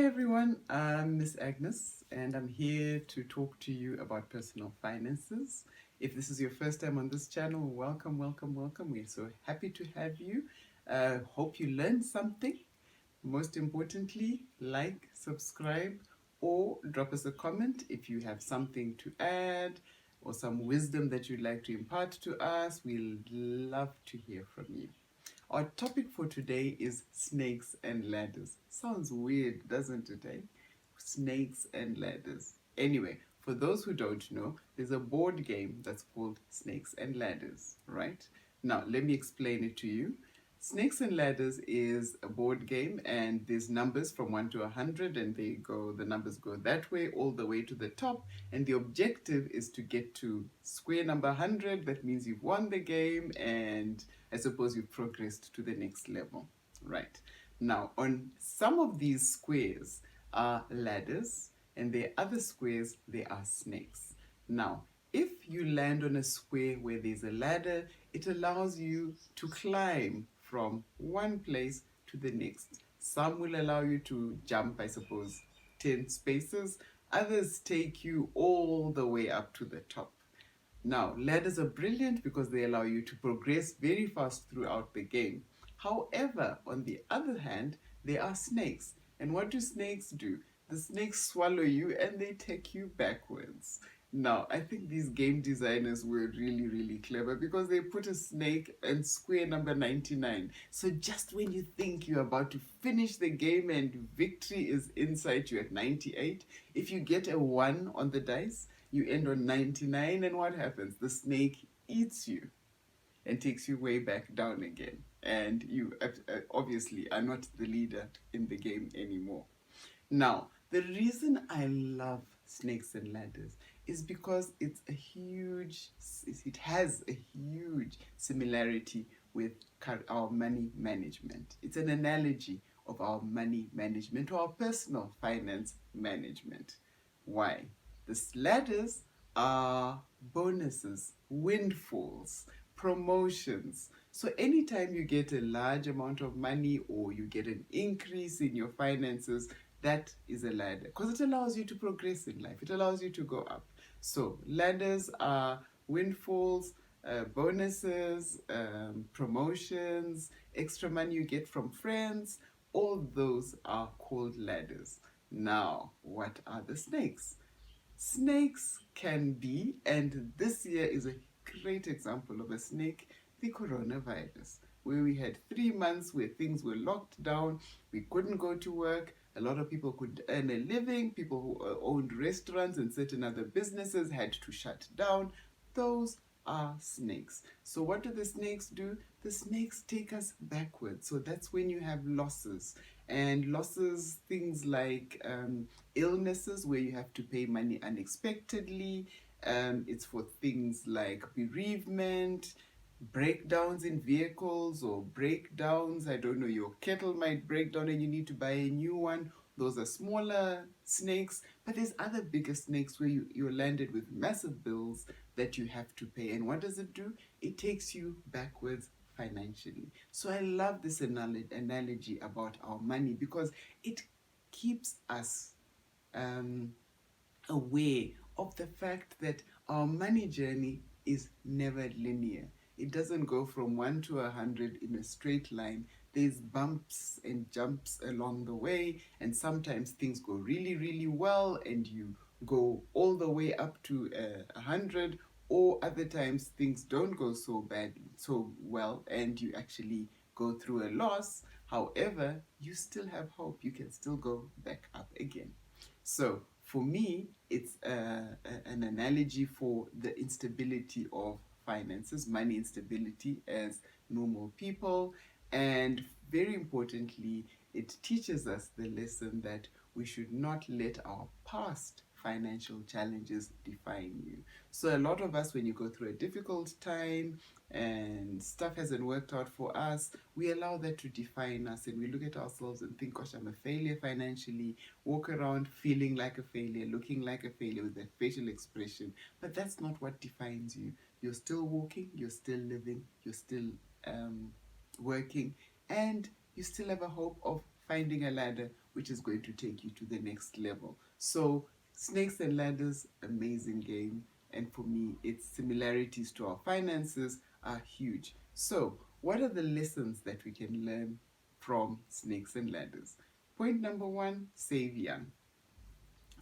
Hi everyone, I'm Miss Agnes and I'm here to talk to you about personal finances. If this is your first time on this channel, welcome, welcome, welcome. We're so happy to have you. Hope you learned something. Most importantly, like, subscribe, or drop us a comment if you have something to add or some wisdom that you'd like to impart to us. We'll love to hear from you. Our topic for today is snakes and ladders. Sounds weird, doesn't it, eh? Snakes and ladders. Anyway, for those who don't know, there's a board game that's called Snakes and Ladders, right? Now, let me explain it to you. Snakes and Ladders is a board game and there's numbers from 1 to 100 and the numbers go that way all the way to the top, and the objective is to get to square number 100. That means you've won the game and I suppose you've progressed to the next level, right? Now, on some of these squares are ladders and the other squares, they are snakes. Now, if you land on a square where there's a ladder, it allows you to climb from one place to the next. Some will allow you to jump, I suppose, 10 spaces. Others take you all the way up to the top. Now, ladders are brilliant because they allow you to progress very fast throughout the game. However, on the other hand, there are snakes. And what do snakes do? The snakes swallow you and they take you backwards. Now, I think these game designers were really, really clever because they put a snake in square number 99. So just when you think you're about to finish the game and victory is in sight, you're at 98, if you get a 1 on the dice, you end on 99, and what happens? The snake eats you and takes you way back down again. And you obviously are not the leader in the game anymore. Now, the reason I love snakes and ladders is because it has a huge similarity with our money management. It's an analogy of our money management or our personal finance management. Why? The ladders are bonuses, windfalls, promotions. So anytime you get a large amount of money or you get an increase in your finances, that is a ladder because it allows you to progress in life. It allows you to go up. So ladders are windfalls, bonuses, promotions, extra money you get from friends. All those are called ladders. Now, what are the snakes? Snakes can be, and this year is a great example of a snake, the coronavirus, where we had 3 months where things were locked down, we couldn't go to work, a lot of people could earn a living, people who owned restaurants and certain other businesses had to shut down. Those are snakes. So what do the snakes do? The snakes take us backwards. So that's when you have losses. And losses, things like illnesses where you have to pay money unexpectedly. It's for things like bereavement, breakdowns in vehicles or breakdowns. I don't know, your kettle might break down and you need to buy a new one. Those are smaller snakes, but there's other bigger snakes where you're landed with massive bills that you have to pay. And what does it do? It takes you backwards financially. So I love this analogy about our money because it keeps us aware of the fact that our money journey is never linear. It doesn't go from 1 to 100 in a straight line. There's bumps and jumps along the way, and sometimes things go really, really well and you go all the way up to 100, or other times things don't go so well and you actually go through a loss. However, you still have hope. You can still go back up again. So for me, it's an analogy for the instability of finances, money instability as normal people. And very importantly, it teaches us the lesson that we should not let our past financial challenges define you. So a lot of us, when you go through a difficult time and stuff hasn't worked out for us, we allow that to define us and we look at ourselves and think, gosh, I'm a failure financially, walk around feeling like a failure, looking like a failure with that facial expression. But that's not what defines you. You're still walking, you're still living, you're still working, and you still have a hope of finding a ladder which is going to take you to the next level. So Snakes and Ladders, amazing game. And for me, its similarities to our finances are huge. So what are the lessons that we can learn from Snakes and Ladders? Point number one, save young.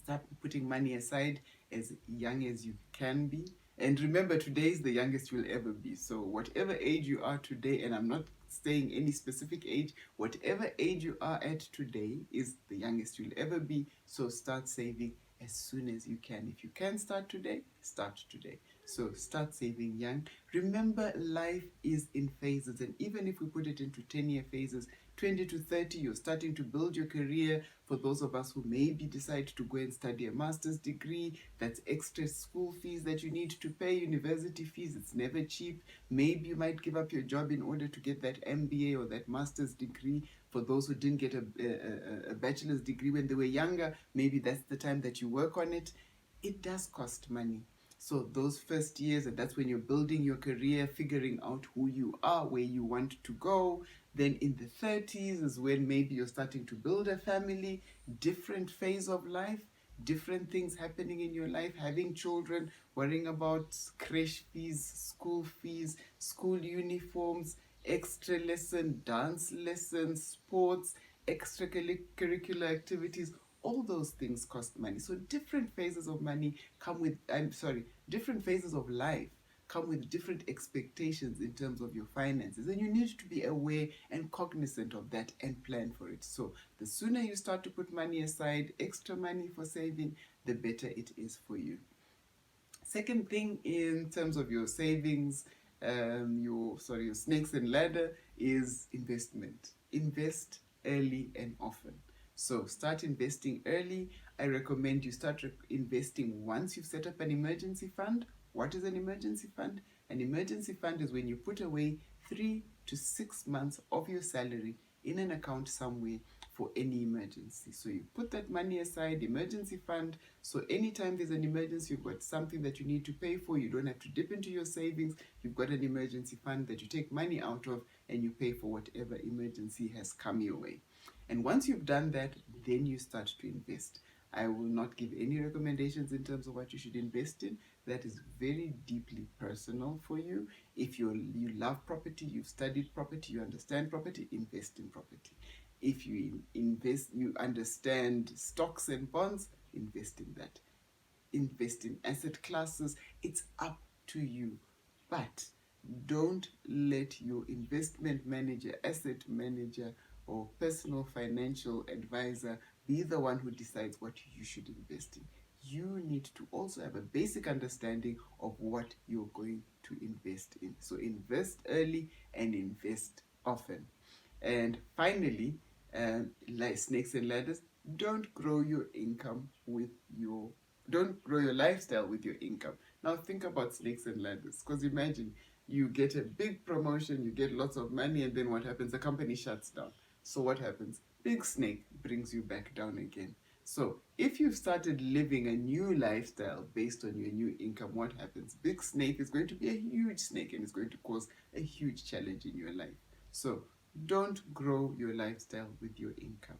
Start putting money aside as young as you can be. And remember, today is the youngest you'll ever be. So whatever age you are today, and I'm not saying any specific age, whatever age you are at today is the youngest you'll ever be. So start saving as soon as you can. If you can start today, start today. So start saving young. Remember, life is in phases, and even if we put it into 10-year phases, 20 to 30, you're starting to build your career. For those of us who maybe decide to go and study a master's degree, that's extra school fees that you need to pay, university fees, it's never cheap. Maybe you might give up your job in order to get that MBA or that master's degree. For those who didn't get a bachelor's degree when they were younger, maybe that's the time that you work on it. It does cost money. So those first years, and that's when you're building your career, figuring out who you are, where you want to go. Then in the 30s is when maybe you're starting to build a family, different phase of life, different things happening in your life, having children, worrying about creche fees, school uniforms, extra lesson, dance lessons, sports, extracurricular activities. All those things cost money. So different phases of money come with, different phases of life come with different expectations in terms of your finances, and you need to be aware and cognizant of that and plan for it. So the sooner you start to put money aside, extra money for saving, the better it is for you. Second thing in terms of your savings, your snakes and ladder is investment. Invest early and often. So start investing early. I recommend you start investing once you've set up an emergency fund. What is an emergency fund? An emergency fund is when you put away 3 to 6 months of your salary in an account somewhere for any emergency. So you put that money aside, emergency fund, so anytime there's an emergency, you've got something that you need to pay for, you don't have to dip into your savings, you've got an emergency fund that you take money out of and you pay for whatever emergency has come your way. And once you've done that, then you start to invest. I will not give any recommendations in terms of what you should invest in. That is very deeply personal for you. If you love property, you've studied property, you understand property, invest in property. If you invest, you understand stocks and bonds, invest in that. Invest in asset classes. It's up to you. But don't let your investment manager, asset manager, or personal financial advisor be the one who decides what you should invest in. You need to also have a basic understanding of what you're going to invest in. So invest early and invest often. And finally, like snakes and ladders, don't grow your lifestyle with your income. Now think about snakes and ladders, because imagine you get a big promotion, you get lots of money, and then what happens? The company shuts down. So what happens? Big snake brings you back down again. So if you've started living a new lifestyle based on your new income, what happens? Big snake is going to be a huge snake and it's going to cause a huge challenge in your life. So don't grow your lifestyle with your income.